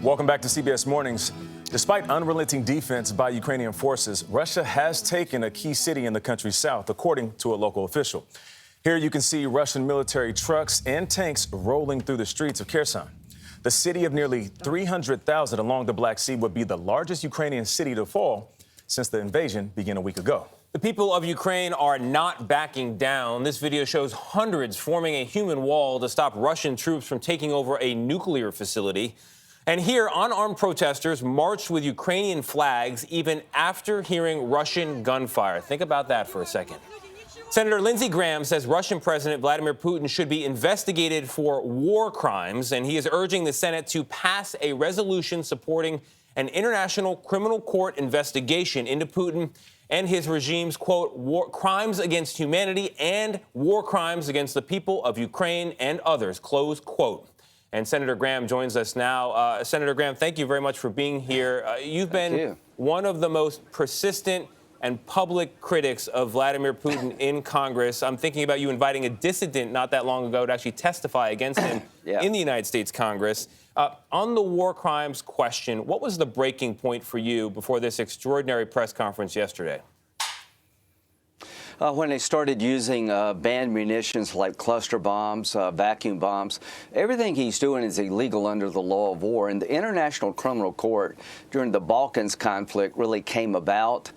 Welcome back to CBS Mornings. Despite unrelenting defense by Ukrainian forces, Russia has taken a key city in the country's south, according to a local official. Here you can see Russian military trucks and tanks rolling through the streets of Kherson. The city of nearly 300,000 along the Black Sea would be the largest Ukrainian city to fall since the invasion began a week ago. The people of Ukraine are not backing down. This video shows hundreds forming a human wall to stop Russian troops from taking over a nuclear facility. And here, unarmed protesters marched with Ukrainian flags even after hearing Russian gunfire. Think about that for a second. Senator Lindsey says Russian President Vladimir Putin should be investigated for war crimes, and he is urging the Senate to pass a resolution supporting an international criminal court investigation into Putin and his regime's, quote, war crimes against humanity and war crimes against the people of Ukraine and others, close quote. And Senator Graham joins us now. Senator Graham, thank you very much for being here. You've been one of the most persistent and public critics of Vladimir Putin in Congress. I'm thinking about you inviting a dissident not that long ago to actually testify against him in the United States Congress. On the war crimes question, what was the breaking point for you before this extraordinary press conference yesterday? When they started using banned munitions like cluster bombs, vacuum bombs, everything he's doing is illegal under the law of war. And the International Criminal Court during the Balkans conflict really came about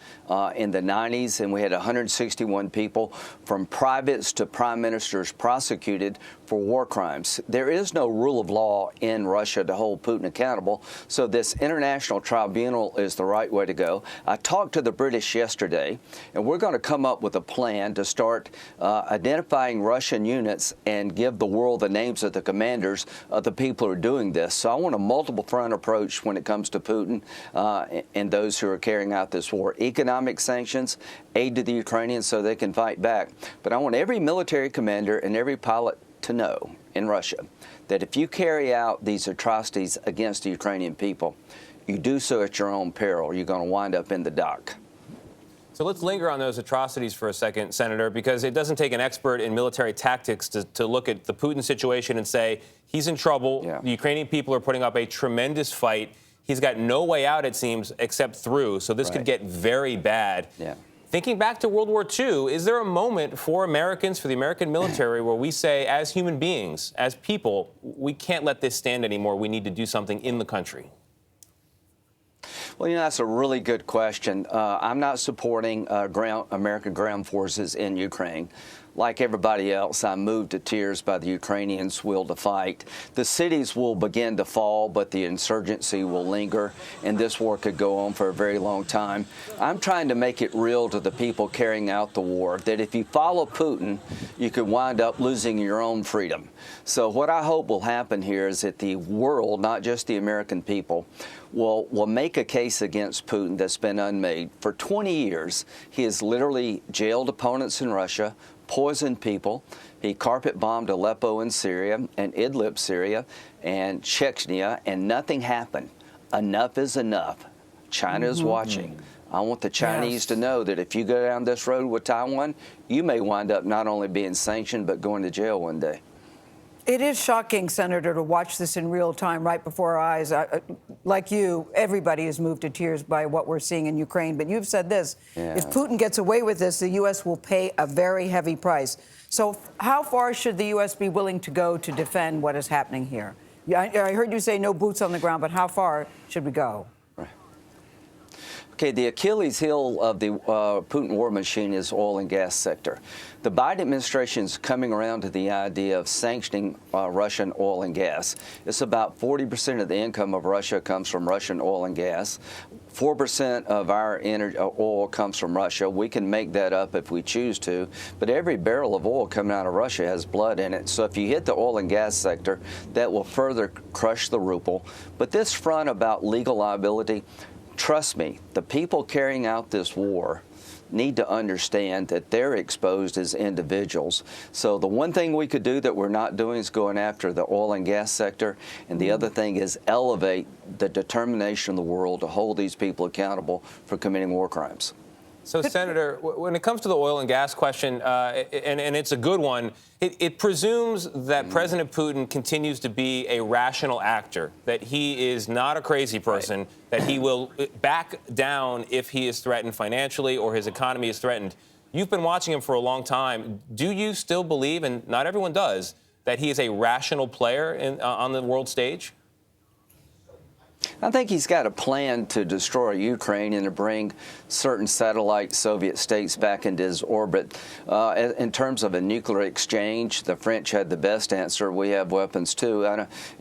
in the 90s, and we had 161 people from privates to prime ministers prosecuted for war crimes. There is no rule of law in Russia to hold Putin accountable, so this international tribunal is the right way to go. I talked to the British yesterday, and we're going to come up with a plan to start identifying Russian units and give the world the names of the commanders of the people who are doing this. So I want a multiple front approach when it comes to Putin and those who are carrying out this war. Economic sanctions, aid to the Ukrainians so they can fight back. But I want every military commander and every pilot to know in Russia that if you carry out these atrocities against the Ukrainian people, you do so at your own peril. You're going to wind up in the dock. So let's linger on those atrocities for a second, Senator, because it doesn't take an expert in military tactics to look at the Putin situation and say he's in trouble. Yeah. The Ukrainian people are putting up a tremendous fight. He's got no way out, it seems, except through. So this could get very bad. Yeah. Thinking back to World War II, is there a moment for Americans, for the American military, where we say, as human beings, as people, we can't let this stand anymore. We need to do something in the country? Well, that's a really good question. I'm not supporting American ground forces in Ukraine. Like everybody else, I'm moved to tears by the Ukrainians' will to fight. The cities will begin to fall, but the insurgency will linger, and this war could go on for a very long time. I'm trying to make it real to the people carrying out the war, that if you follow Putin, you could wind up losing your own freedom. So what I hope will happen here is that the world, not just the American people, will make a case against Putin that's been unmade. For 20 years, he has literally jailed opponents in Russia, poisoned people. He carpet bombed Aleppo in Syria and Idlib, Syria, and Chechnya, and nothing happened. Enough is enough. China is watching. I want the Chinese to know that if you go down this road with Taiwan, you may wind up not only being sanctioned, but going to jail one day. It is shocking, Senator, to watch this in real time right before our eyes. Like you, everybody is moved to tears by what we're seeing in Ukraine. But you've said this. If Putin gets away with this, the U.S. will pay a very heavy price. So how far should the U.S. be willing to go to defend what is happening here? I heard you say no boots on the ground, but how far should we go? Okay, the Achilles heel of the Putin war machine is oil and gas sector. The Biden administration is coming around to the idea of sanctioning Russian oil and gas. It's about 40% of the income of Russia comes from Russian oil and gas. 4% of our oil comes from Russia. We can make that up if we choose to, but every barrel of oil coming out of Russia has blood in it. So if you hit the oil and gas sector, that will further crush the ruble. But this front about legal liability, trust me, the people carrying out this war need to understand that they're exposed as individuals. So the one thing we could do that we're not doing is going after the oil and gas sector. And the other thing is elevate the determination of the world to hold these people accountable for committing war crimes. So, Senator, when it comes to the oil and gas question, and it's a good one, it presumes that President Putin continues to be a rational actor, that he is not a crazy person, that he will back down if he is threatened financially or his economy is threatened. You've been watching him for a long time. Do you still believe, and not everyone does, that he is a rational player on the world stage? I think he's got a plan to destroy Ukraine and to bring certain satellite Soviet states back into his orbit. In terms of a nuclear exchange, the French had the best answer. We have weapons too.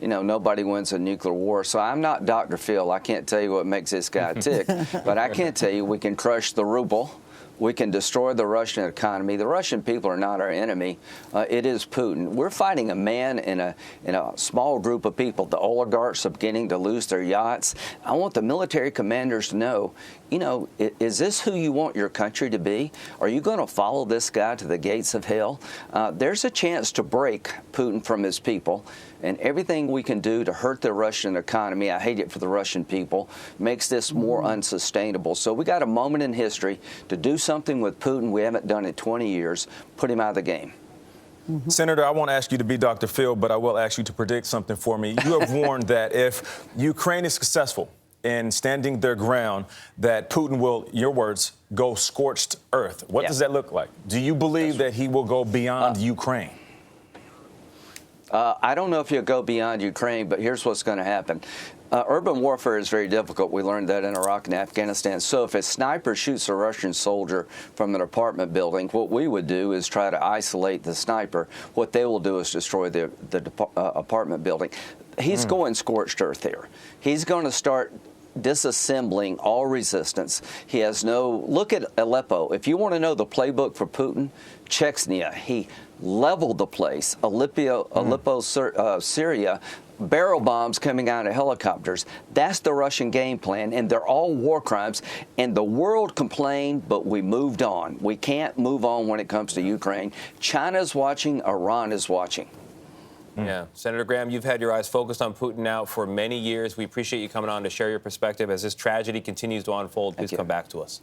Nobody wins a nuclear war. So I'm not Dr. Phil. I can't tell you what makes this guy tick, but I can tell you we can crush the ruble. We can destroy the Russian economy. The Russian people are not our enemy. It is Putin. We're fighting a man in a small group of people. The oligarchs are beginning to lose their yachts. I want the military commanders to know, is this who you want your country to be? Are you going to follow this guy to the gates of hell? There's a chance to break Putin from his people. And everything we can do to hurt the Russian economy, I hate it for the Russian people, makes this more unsustainable. So we got a moment in history to do something with Putin we haven't done in 20 years, put him out of the game. Senator, I won't ask you to be Dr. Phil, but I will ask you to predict something for me. You have warned that if Ukraine is successful in standing their ground, that Putin will, your words, go scorched earth. What does that look like? Do you believe that he will go beyond Ukraine? I don't know if he'll go beyond Ukraine, but here's what's going to happen. Urban warfare is very difficult. We learned that in Iraq and Afghanistan. So if a sniper shoots a Russian soldier from an apartment building, what we would do is try to isolate the sniper. What they will do is destroy the apartment building. He's going scorched earth here. He's going to start disassembling all resistance. He has no... Look at Aleppo. If you want to know the playbook for Putin, Chechnya, he leveled the place. Aleppo, Syria, barrel bombs coming out of helicopters. That's the Russian game plan, and they're all war crimes. And the world complained, but we moved on. We can't move on when it comes to Ukraine. China's watching. Iran is watching. Yeah. Senator Graham, you've had your eyes focused on Putin now for many years. We appreciate you coming on to share your perspective. As this tragedy continues to unfold, please come back to us.